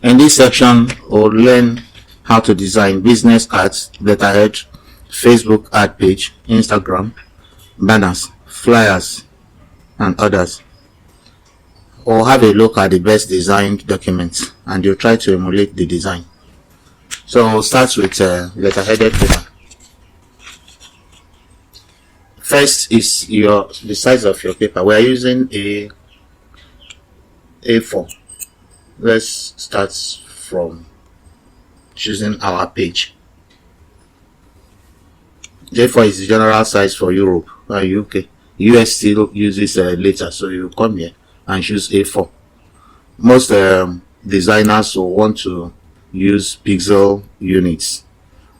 In this section, we'll learn how to design business cards, letterhead, Facebook ad page, Instagram, banners, flyers, and others. We'll have a look at the best designed documents and you'll try to emulate the design. So we'll start with letterheaded paper. First is the size of your paper. We're using a A4. Let's start from choosing our page. A4 is the general size for Europe and UK. US still uses later, so you come here and choose A4. Most designers will want to use pixel units,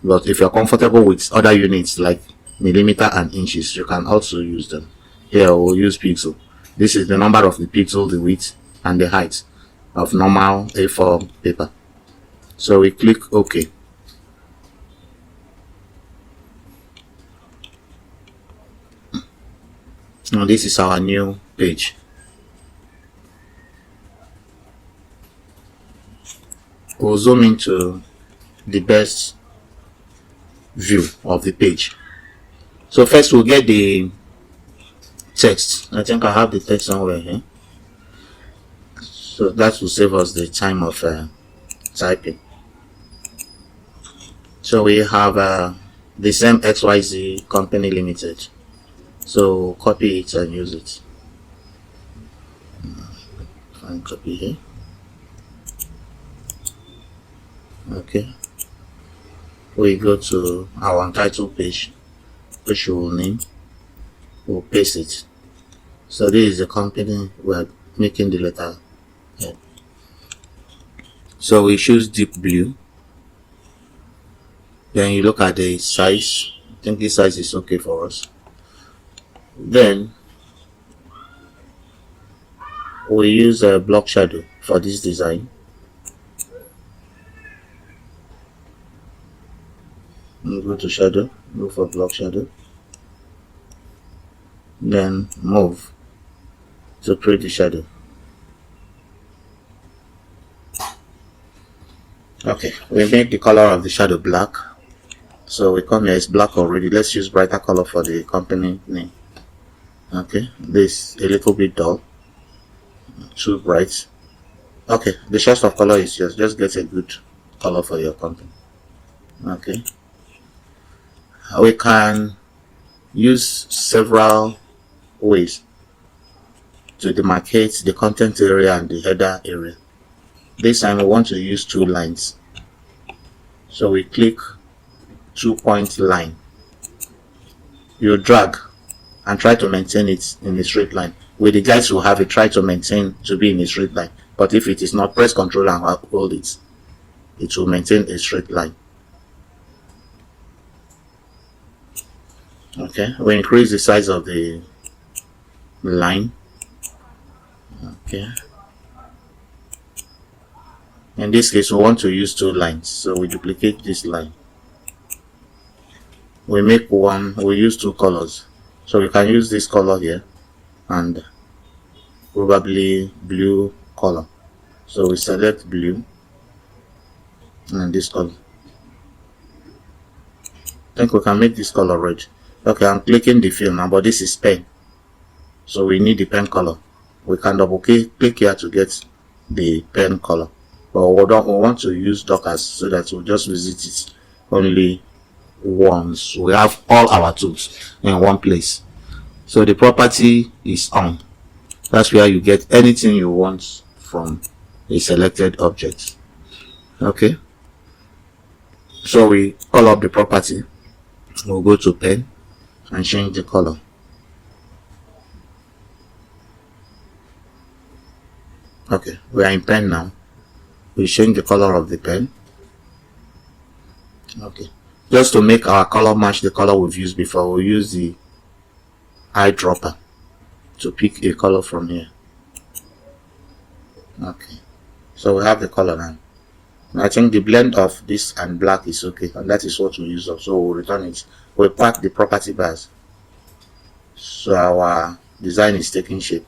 but if you're comfortable with other units like millimeter and inches, you can also use them. Here we'll use pixel. This is the number of the pixel, the width and the height of normal A4 paper. So we click OK. Now this is our new page. We'll zoom into the best view of the page. So first we'll get the text. I think I have the text somewhere here. So that will save us the time of typing. So we have the same XYZ Company Limited. So copy it and use it. Find copy here. Okay. We go to our title page, which we will name. We'll paste it. So this is the company we're making the letter head. So we choose deep blue. Then you look at the size. I think this size is okay for us. Then we use a block shadow for this design. We'll go to shadow, go for block shadow, then move to create the shadow. Okay, we make the color of the shadow black. So we come here, it's black already. Let's use brighter color for the company name. Okay, this a little bit dull, too bright. Okay, the choice of color is yours. Just get a good color for your company. Okay, we can use several ways to demarcate the content area and the header area. This time we want to use two lines. So we click 2-point line. You drag and try to maintain it in a straight line. With the guides will have it, try to maintain to be in a straight line. But if it is not, press Ctrl and hold it. It will maintain a straight line. Okay, we increase the size of the line. Okay. In this case, we want to use two lines, so we duplicate this line. We make one, we use two colors. So we can use this color here and probably blue color. So we select blue and this color. I think we can make this color red. Okay, I'm clicking the fill now, but this is pen. So we need the pen color. We can double click here to get the pen color. But we want to use Dockers so that we'll just visit it only once. We have all our tools in one place. So the property is on. That's where you get anything you want from a selected object. Okay. So we call up the property. We'll go to pen and change the color. Okay, we are in pen now. We change the color of the pen. Okay, just to make our color match the color we've used before, we'll use the eyedropper to pick a color from here. Okay, so we have the color now. I think the blend of this and black is okay, and that is what we use up. So we'll return it. We'll pack the property bars. So our design is taking shape.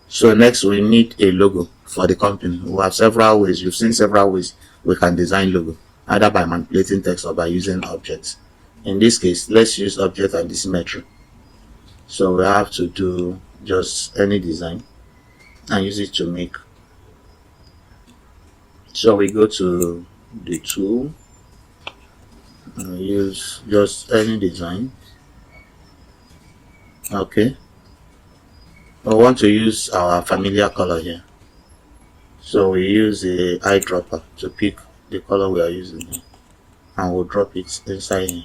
So next we need a logo for the company. We have several ways. You've seen several ways we can design logo, either by manipulating text or by using objects. In this case, let's use object and the symmetry. So we have to do just any design and use it to make. So we go to the tool and use just any design. Okay, we want to use our familiar color here, so we use the eyedropper to pick the color we are using here, and we'll drop it inside here,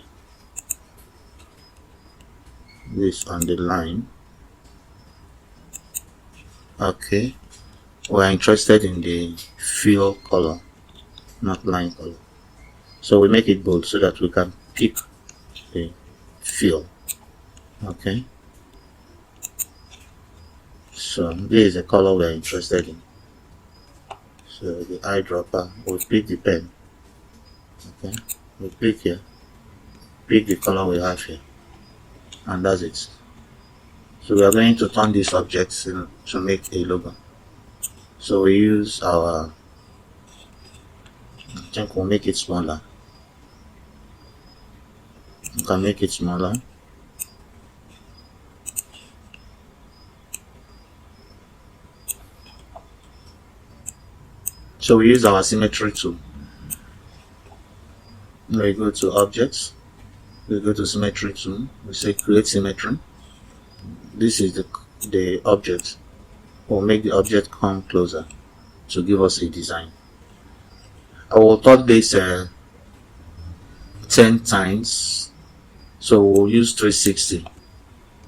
this on the line. Okay, we are interested in the fill color, not line color, so we make it bold so that we can pick the fill. Okay, so this is the color we are interested in. So the eyedropper, we'll pick the pen. Okay, we click here, pick the color we have here, and that's it. So we are going to turn these objects to make a logo. So we use our, I think we'll make it smaller. You can make it smaller. So we use our symmetry tool. We go to objects, we go to symmetry tool, we say create symmetry. This is the object. We'll make the object come closer to give us a design. I will turn this 10 times, so we'll use 360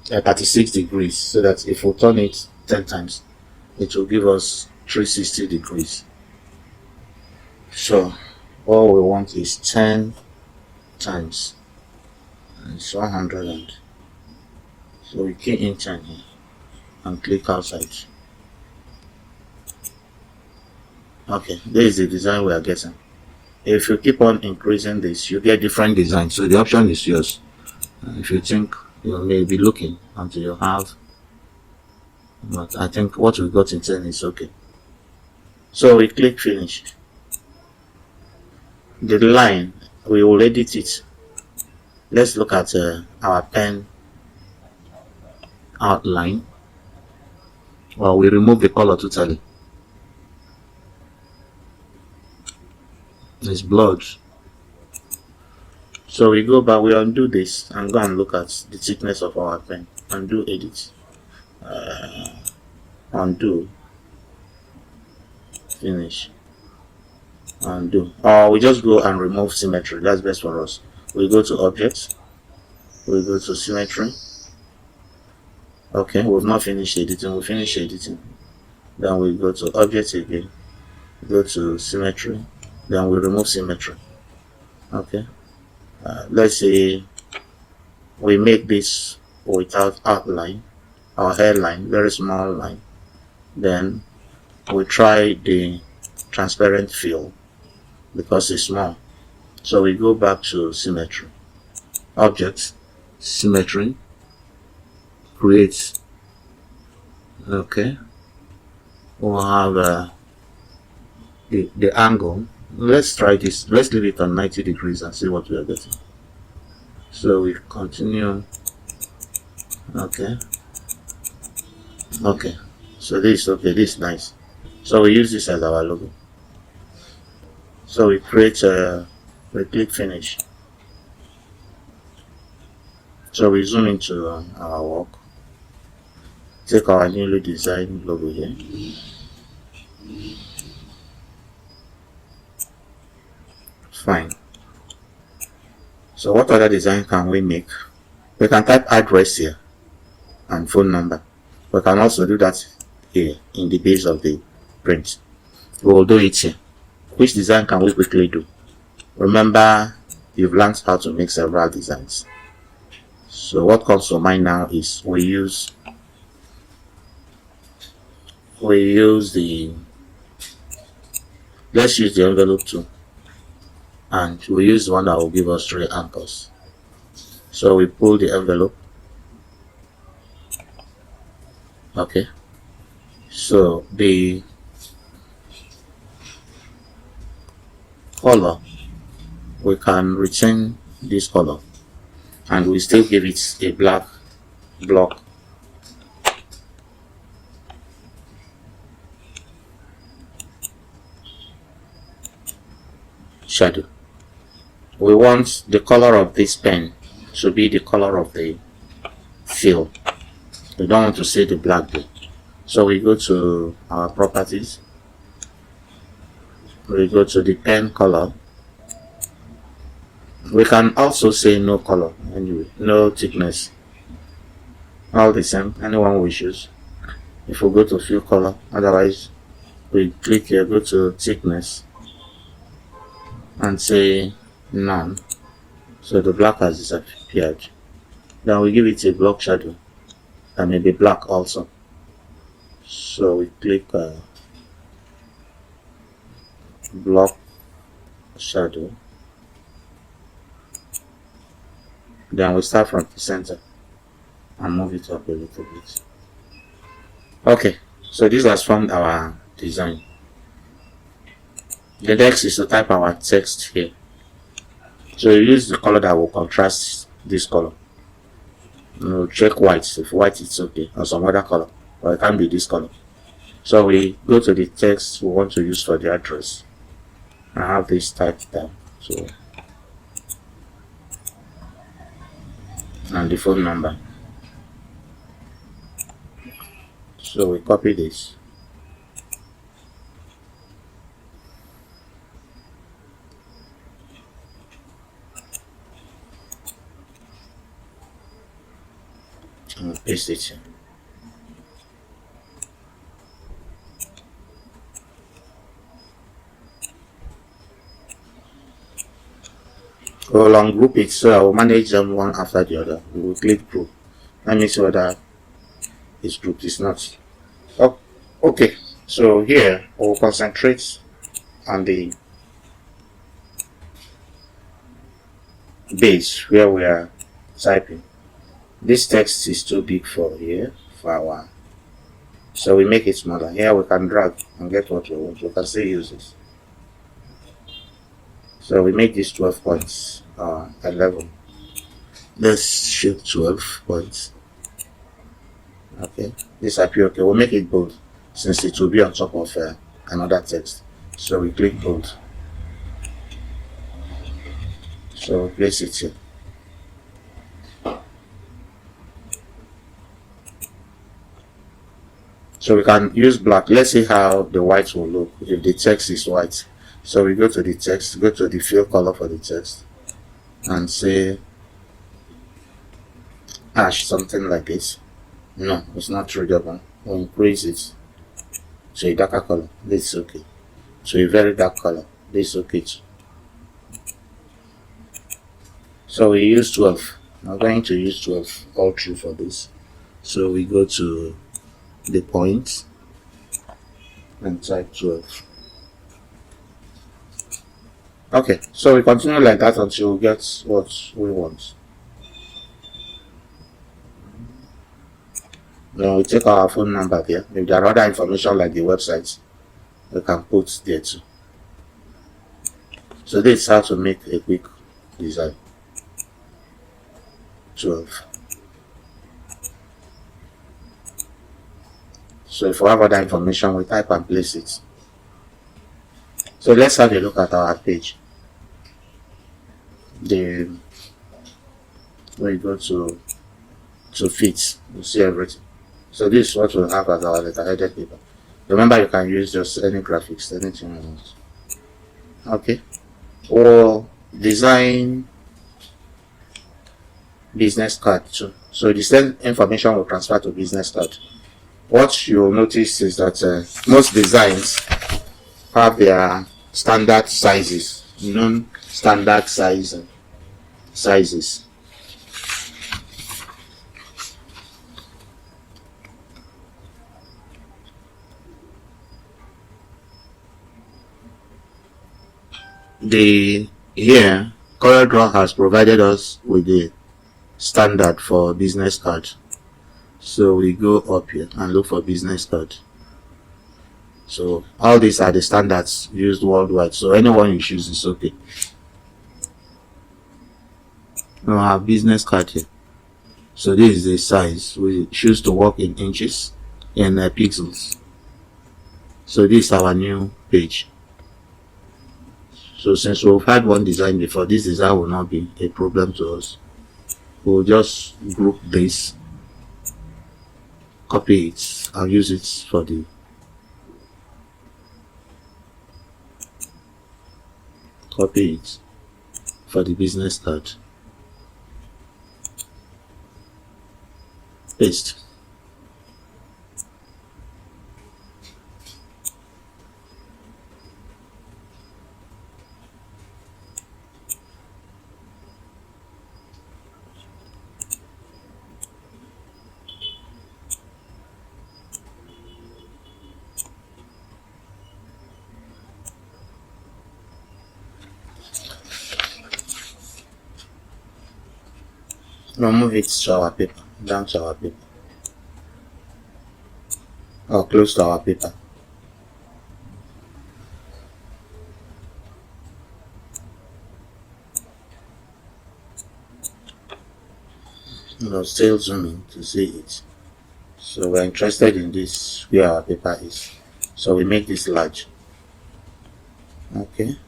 36 degrees, so that if we turn it 10 times it will give us 360 degrees. So all we want is 10 times, and it's 100, and so we key in 10 here and click outside. Okay, this is the design we are getting. If you keep on increasing this, you get different designs, so the option is yours. If you think you may be looking until you have, but I think what we got in 10 is okay. So we click finish. The line, we will edit it. Let's look at our pen outline. Well, we remove the color totally. It's blurred. So we go back, we undo this and go and look at the thickness of our pen. Undo edit. Undo. Finish. Undo. Or we just go and remove symmetry. That's best for us. We go to objects. We go to symmetry. Okay, we've not finished editing. We finish editing. Then we go to objects again. Go to symmetry. Then we remove symmetry. Okay. Let's say we make this without outline, our hairline, very small line. Then we try the transparent fill because it's small. So we go back to symmetry, objects, symmetry, create. Okay, we'll have the angle. Let's try this. Let's leave it on 90 degrees and see what we are getting. So we continue. Okay, so this is okay, this is nice. So we use this as our logo. So we create we click finish. So we zoom into our work, take our newly designed logo here. Fine. So what other design can we make? We can type address here and phone number. We can also do that here in the base of the print. We will do it here. Which design can we quickly do? Remember, you've learned how to make several designs. So what comes to mind now is we use the, let's use the envelope tool, and we use one that will give us 3 anchors. So we pull the envelope. Okay, so the color, we can retain this color and we still give it a black block. Shadow. We want the color of this pen to be the color of the fill. We don't want to see the black there. So we go to our properties. We go to the pen color. We can also say no color anyway, no thickness. All the same, anyone we choose. If we go to fill color, otherwise we click here, go to thickness and say none. So the black has disappeared. Then we give it a block shadow that may be black also. So we click block shadow. Then we start from the center and move it up a little bit. Okay, so this has formed our design. The next is to type our text here. So you use the color that will contrast this color. You check white. If white it's okay, or some other color, or it can be this color. So we go to the text we want to use for the address. I have this typed down. So and the phone number. So we copy this. And paste it here. Go along, group it, so I will manage them one after the other. We will click group. Let me see whether it's grouped. It's not. Oh, okay. So here we'll concentrate on the base where we are typing. This text is too big for here for our, so we make it smaller. Here we can drag and get what we want. We can still use this. So we make this 12 points, 11. Let's shift 12 points. Okay, this appear okay. We'll make it bold since it will be on top of another text. So we click bold. So place it here. So we can use black. Let's see how the white will look if the text is white. So we go to the text, go to the fill color for the text and say ash, something like this. No, it's not readable. We'll increase it to a darker color. This is okay. So a very dark color. This is okay too. So we use 12. I'm going to use 12 all through for this. So we go to the point and type 12. Okay, so we continue like that until we get what we want. Then we take our phone number there. If there are other information like the website, we can put there too. So this is how to make a quick design. 12. So if we have other information, we type and place it. So let's have a look at our page. We go to fit, you see everything. So this is what we'll have as our letterheaded paper. Remember, you can use just any graphics, anything you want. Okay. Or design business card too. So the same information will transfer to business card. What you'll notice is that most designs have their standard sizes, non-standard sizes. Here CorelDraw has provided us with the standard for business card. So we go up here and look for business card. So all these are the standards used worldwide, so anyone you choose is okay. Now our business card here. So this is the size. We choose to work in inches and pixels. So this is our new page. So since we've had one design before, this design will not be a problem to us. We'll just group this, copy it, and use it for the business card. Paste. Now move it to our paper, down to our paper, or close to our paper. Now still zoom in to see it. So we're interested in this where our paper is. So we make this large. Okay.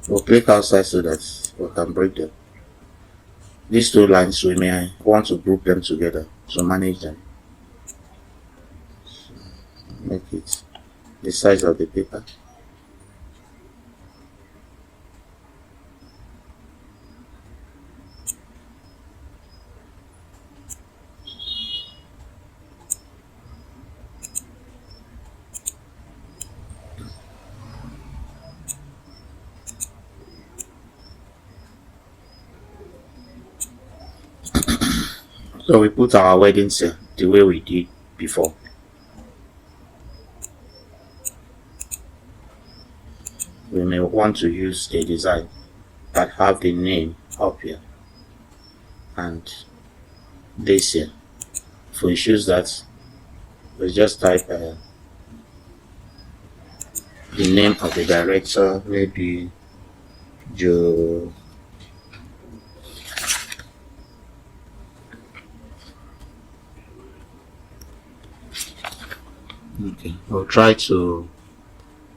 We'll click outside so that we can break them. These two lines we may want to group them together, so manage them. So make it the size of the paper. So we put our wedding seal the way we did before. We may want to use a design that have the name up here and this here. If we choose that, we just type the name of the director, maybe Joe. Okay, we'll try to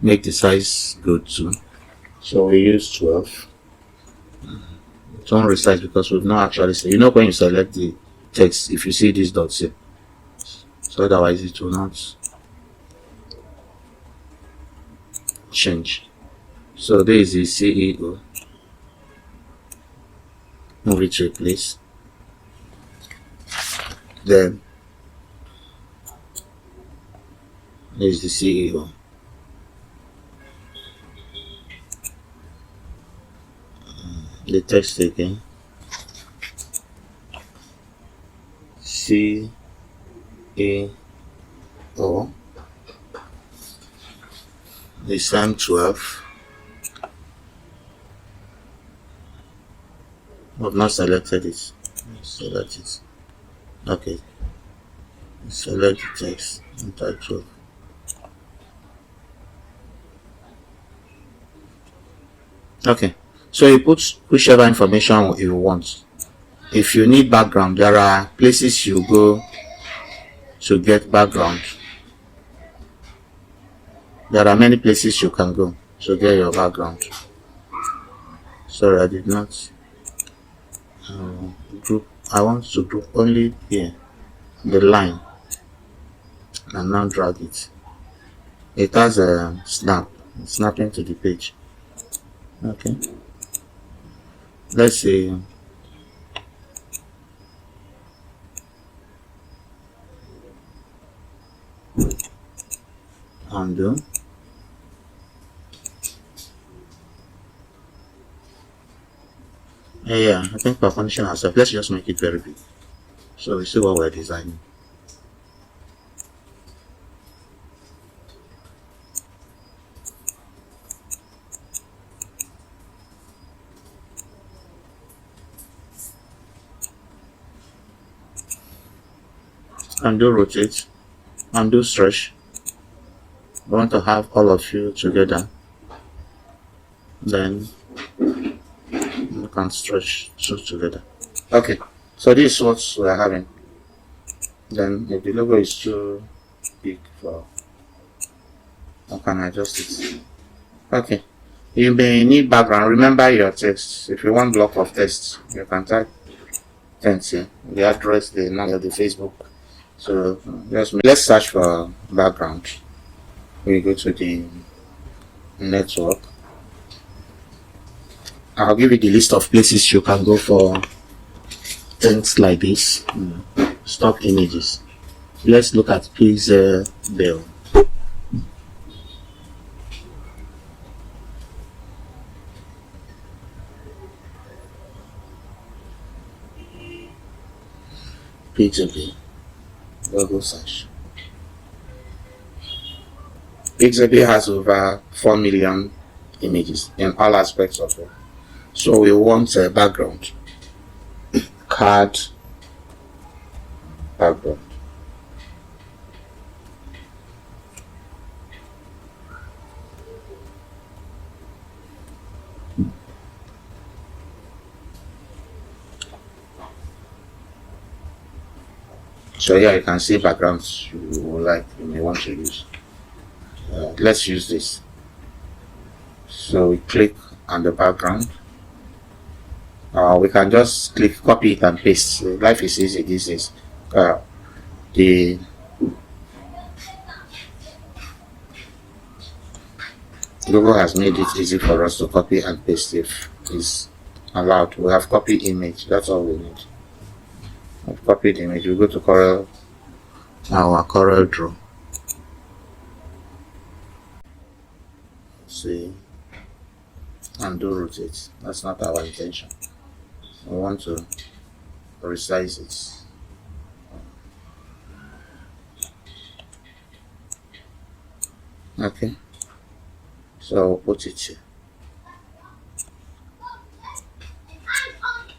make the size good too. So we use 12. Don't resize because we've not actually said. You know when you select the text, if you see these dots here, so otherwise it will not change. So there is the CEO. Move it to a place. Then there is the CEO. The text again. CEO. The same 12. I've not selected it. Select it. Okay. Select the text and type 12. Okay. So you put whichever information you want. If you need background, there are places you go to get background. There are many places you can go to get your background. Sorry, I did not group. I want to group only here, the line, and now drag it. It has a snapping to the page. Okay. Let's see. Undo. Yeah, I think for finishing ourselves, let's just make it very big so we see what we're designing. Undo rotate, undo stretch. We want to have all of you together, then we can stretch two together. Okay, so this is what we are having. Then if the logo is too big for, I can adjust it. Okay, you may need background. Remember your text. If you want block of text, you can type text here, the address, the number, the Facebook. So let's search for background. We go to the network. I'll give you the list of places you can go for things like this. Stock images. Let's look at Pixel Bill. Pixel Google search. Pixel has over 4 million images in all aspects of it. So we want a background. Card background. So here you can see backgrounds you may want to use. Let's use this. So we click on the background. We can just click, copy it and paste. Life is easy these days. The Google has made it easy for us to copy and paste if it's allowed. We have copy image, that's all we need. I've copied image. We go to our CorelDraw. See, and do rotate. That's not our intention. We want to resize it. Okay, so we'll put it here.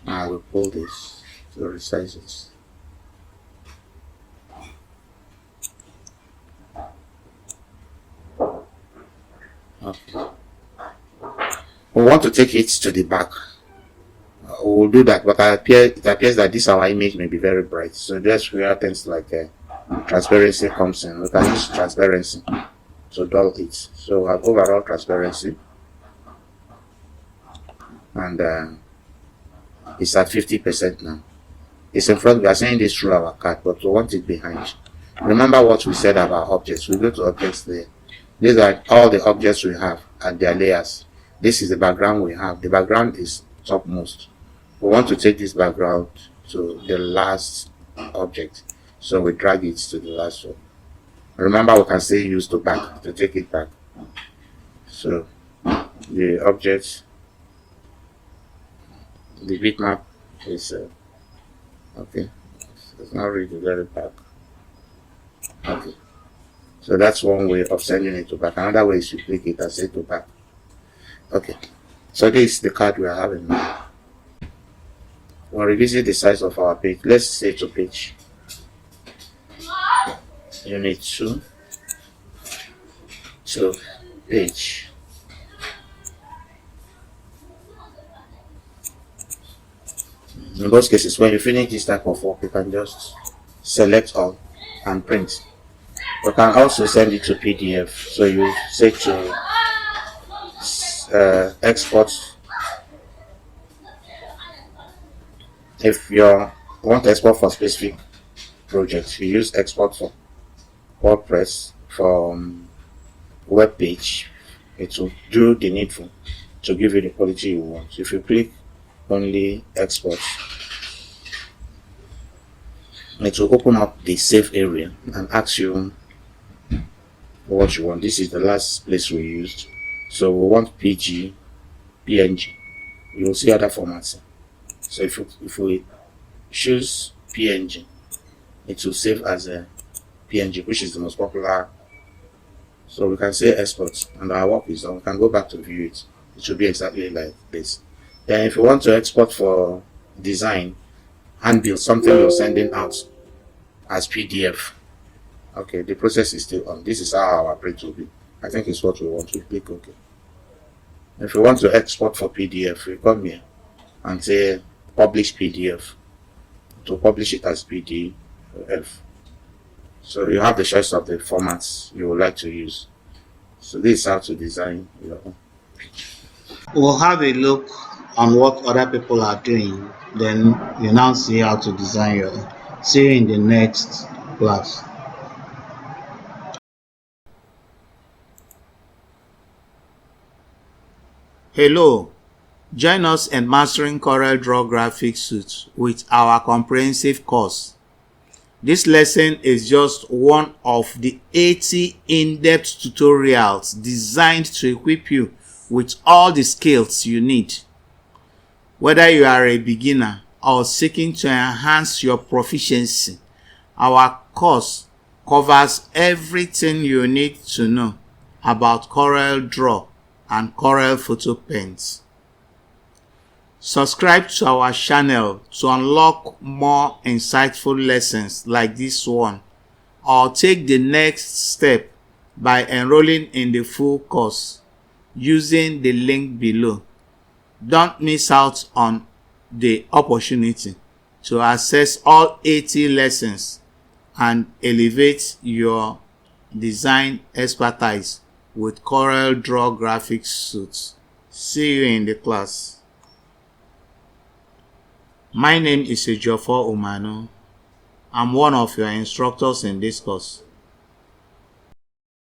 I will pull this to resize it. Okay. We want to take it to the back. We'll do that, but it appears that this our image may be very bright. So that's where things like transparency comes in. We can use transparency to dull it. So we have overall transparency, and it's at 50% now. It's in front. We are saying this through our card, but we want it behind. Remember what we said about objects. We go to objects there. These are all the objects we have and their layers. This is the background we have. The background is topmost. We want to take this background to the last object, so we drag it to the last one. Remember, we can still use the back to take it back. So the object, the bitmap is okay. It's not really very back. Okay, so that's one way of sending it to back. Another way is to click it and say to back. Okay, so this is the card we are having now. We'll revisit the size of our page. Let's say to page unit 2 to page. In most cases, when you finish this type of work, you can just select all and print. You can also send it to PDF. So you say to export. If you want to export for specific projects, you use export for WordPress. For web page, it will do the needful to give you the quality you want. If you click only export, it will open up the save area and ask you what you want. This is the last place we used, so we want PNG. You will see other formats. So if we choose PNG, it will save as a PNG, which is the most popular. So we can say export, and our work is done. We can go back to view it. It should be exactly like this. Then if you want to export for design, hand build, something you're sending out as PDF, Okay, the process is still on. This is how our print will be. I think it's what we want to click OK. If you want to export for PDF, you come here and say publish PDF to publish it as PDF. So you have the choice of the formats you would like to use. So this is how to design your own. We'll have a look on what other people are doing, then you now see how to design your own. See you in the next class. Hello, join us in mastering CorelDraw Graphics Suite with our comprehensive course. This lesson is just one of the 80 in-depth tutorials designed to equip you with all the skills you need. Whether you are a beginner or seeking to enhance your proficiency, our course covers everything you need to know about CorelDraw and Corel Photo Paint. Subscribe to our channel to unlock more insightful lessons like this one, or take the next step by enrolling in the full course using the link below. Don't miss out on the opportunity to access all 80 lessons and elevate your design expertise with CorelDraw Graphics Suite. See you in the class. My name is Ejiofor Umanu. I'm one of your instructors in this course.